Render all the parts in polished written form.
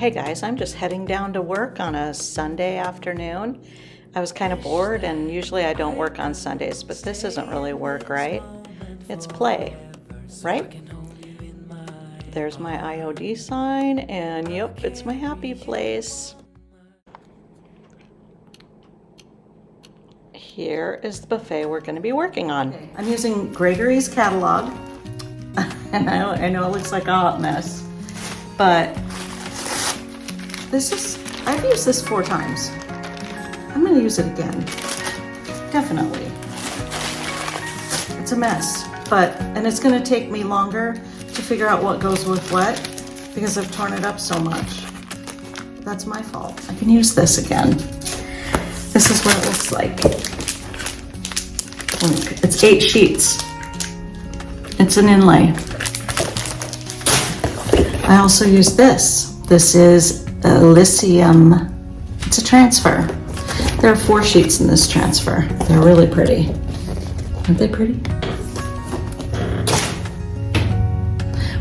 Hey guys, I'm just heading down to work on a Sunday afternoon. I was kind of bored, and usually I don't work on Sundays, but this isn't really work, right? It's play, right? There's my IOD sign, and yep, it's my happy place. Here is the buffet we're going to be working on. Okay. I'm using Gregory's catalog, and I know it looks like a hot mess, but I've used this 4 times. I'm going to use it again. Definitely. It's a mess, and it's going to take me longer to figure out what goes with what because I've torn it up so much. That's my fault. I can use this again. This is what it looks like. It's 8 sheets. It's an inlay. I also use this. This is Elysium. It's a transfer. There are 4 sheets in this transfer. They're really pretty. Aren't they pretty?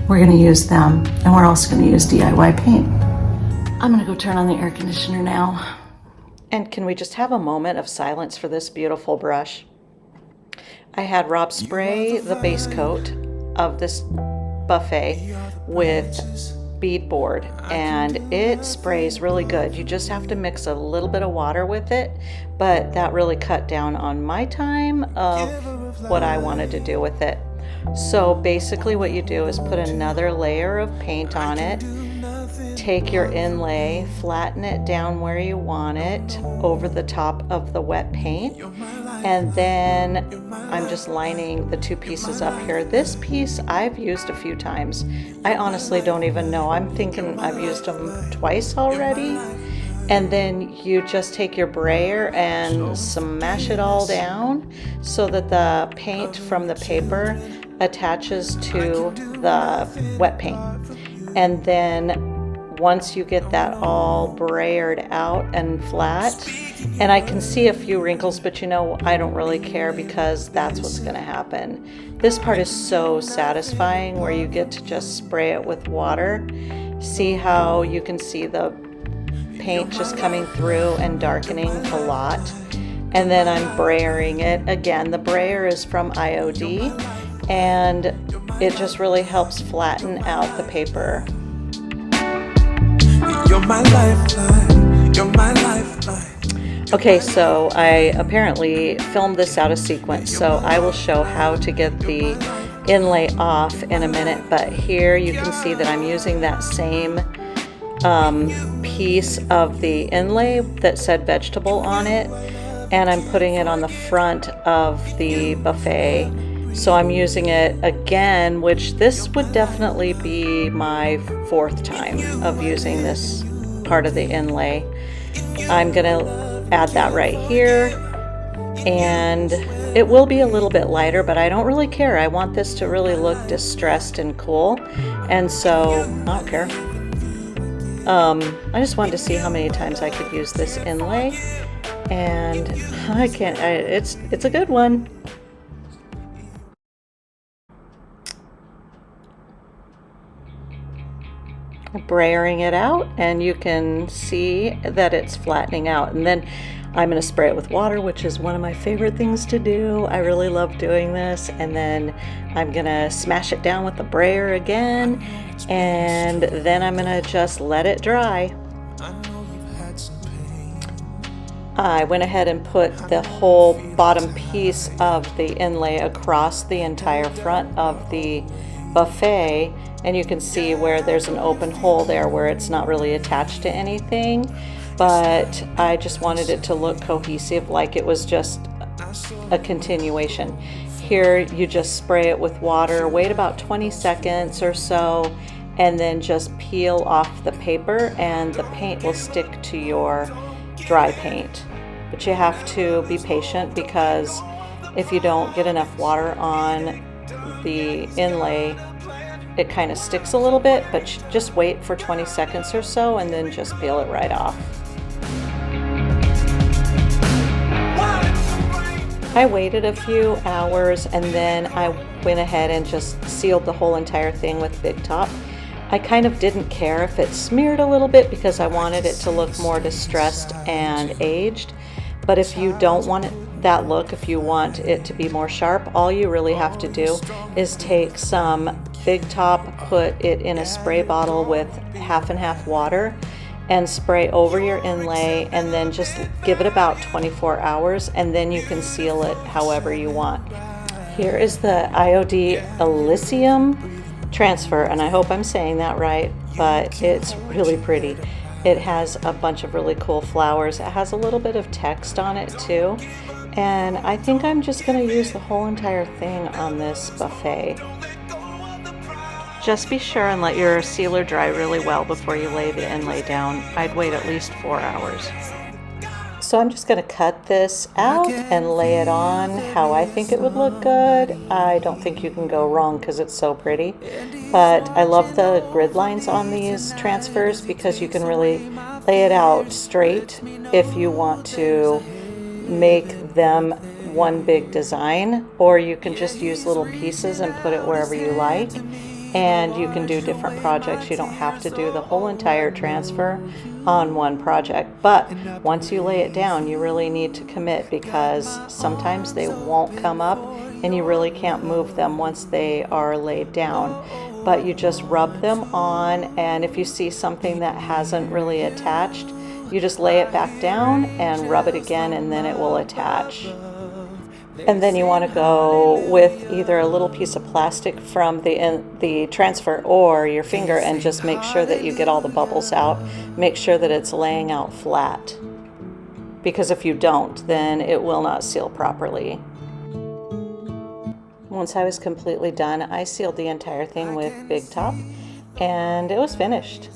We're gonna use them, and we're also gonna use DIY paint. I'm gonna go turn on the air conditioner now. And can we just have a moment of silence for this beautiful brush? I had Rob spray the base coat of this buffet with beadboard, and it sprays really good. You just have to mix a little bit of water with it, but that really cut down on my time of what I wanted to do with it. So basically what you do is put another layer of paint on it, take your inlay, flatten it down where you want it over the top of the wet paint, and then I'm just lining the 2 pieces up here. This piece I've used a few times. I honestly don't even know. I'm thinking I've used them twice already. And then you just take your brayer and smash it all down so that the paint from the paper attaches to the wet paint. And then once you get that all brayered out and flat, and I can see a few wrinkles, but you know, I don't really care because that's what's going to happen. This part is so satisfying where you get to just spray it with water. See how you can see the paint just coming through and darkening a lot. And then I'm brayering it. Again, the brayer is from IOD, and it just really helps flatten out the paper. You're my lifeline. You're my lifeline. Okay, so I apparently filmed this out of sequence, so I will show how to get the inlay off in a minute, but here you can see that I'm using that same piece of the inlay that said vegetable on it, and I'm putting it on the front of the buffet. So I'm using it again, which this would definitely be my 4th time of using this part of the inlay. I'm gonna add that right here, and it will be a little bit lighter, but I don't really care. I want this to really look distressed and cool, and so I don't care. I just wanted to see how many times I could use this inlay, and I can't. It's a good one. Brayering it out, and you can see that it's flattening out, and then I'm going to spray it with water, which is one of my favorite things to do. I really love doing this, and then I'm going to smash it down with the brayer again, and then I'm going to just let it dry. I went ahead and put the whole bottom piece of the inlay across the entire front of the buffet, and you can see where there's an open hole there where it's not really attached to anything, but I just wanted it to look cohesive, like it was just a continuation. Here you just spray it with water, wait about 20 seconds or so, and then just peel off the paper, and the paint will stick to your dry paint. But you have to be patient, because if you don't get enough water on the inlay, it kind of sticks a little bit, but just wait for 20 seconds or so and then just peel it right off. I waited a few hours, and then I went ahead and just sealed the whole entire thing with Big Top. I kind of didn't care if it smeared a little bit because I wanted it to look more distressed and aged. But if you don't want that look, if you want it to be more sharp, all you really have to do is take some Big Top, put it in a spray bottle with half and half water, and spray over your inlay, and then just give it about 24 hours, and then you can seal it however you want. Here is the IOD Elysium Transfer, and I hope I'm saying that right, but it's really pretty. It has a bunch of really cool flowers. It has a little bit of text on it too, and I think I'm just going to use the whole entire thing on this buffet. Just be sure and let your sealer dry really well before you lay the inlay down. I'd wait at least 4 hours. So I'm just going to cut this out and lay it on how I think it would look good. I don't think you can go wrong because it's so pretty. But I love the grid lines on these transfers because you can really lay it out straight if you want to make them one big design, or you can just use little pieces and put it wherever you like. And you can do different projects. You don't have to do the whole entire transfer on one project. But once you lay it down, you really need to commit because sometimes they won't come up and you really can't move them once they are laid down. But you just rub them on, and if you see something that hasn't really attached, you just lay it back down and rub it again, and then it will attach. And then you want to go with either a little piece of plastic from the transfer or your finger and just make sure that you get all the bubbles out. Make sure that it's laying out flat, because if you don't, then it will not seal properly. Once I was completely done, I sealed the entire thing with Big Top, and it was finished.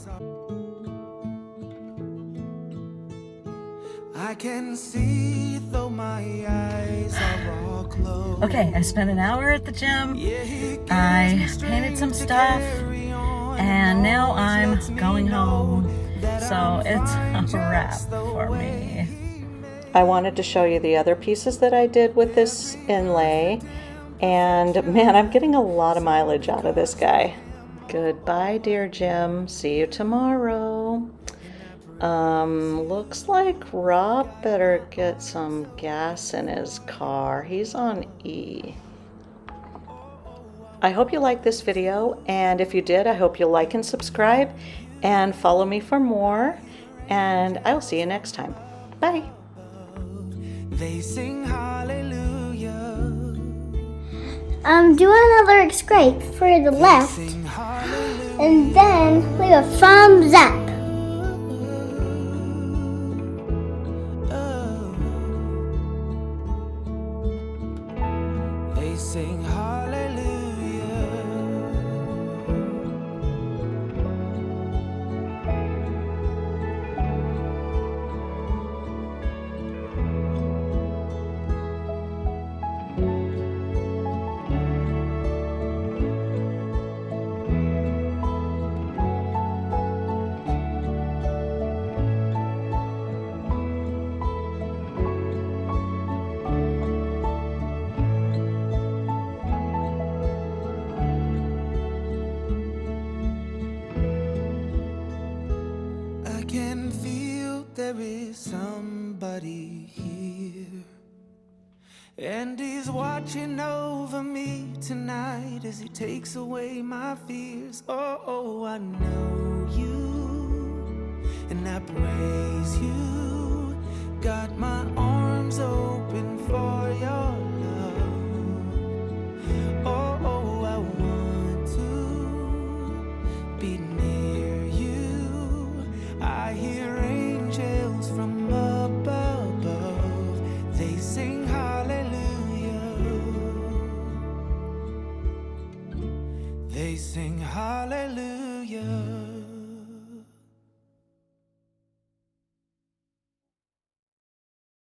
I can see though my eyes are all closed. Okay, I spent an hour at the gym. I painted some stuff, and now I'm going home. So it's a wrap for me. I wanted to show you the other pieces that I did with this inlay, and man, I'm getting a lot of mileage out of this guy. Goodbye, dear Jim. See you tomorrow. Looks like Rob better get some gas in his car. He's on E. I hope you liked this video, and if you did, I hope you'll like and subscribe and follow me for more, and I will see you next time. Bye. They sing hallelujah. Do another scrape for the left, and then leave a thumbs up. Sing hallelujah. There is somebody here, and he's watching over me tonight as he takes away my fears. Oh, I know you, and I praise you. Got my arms open for your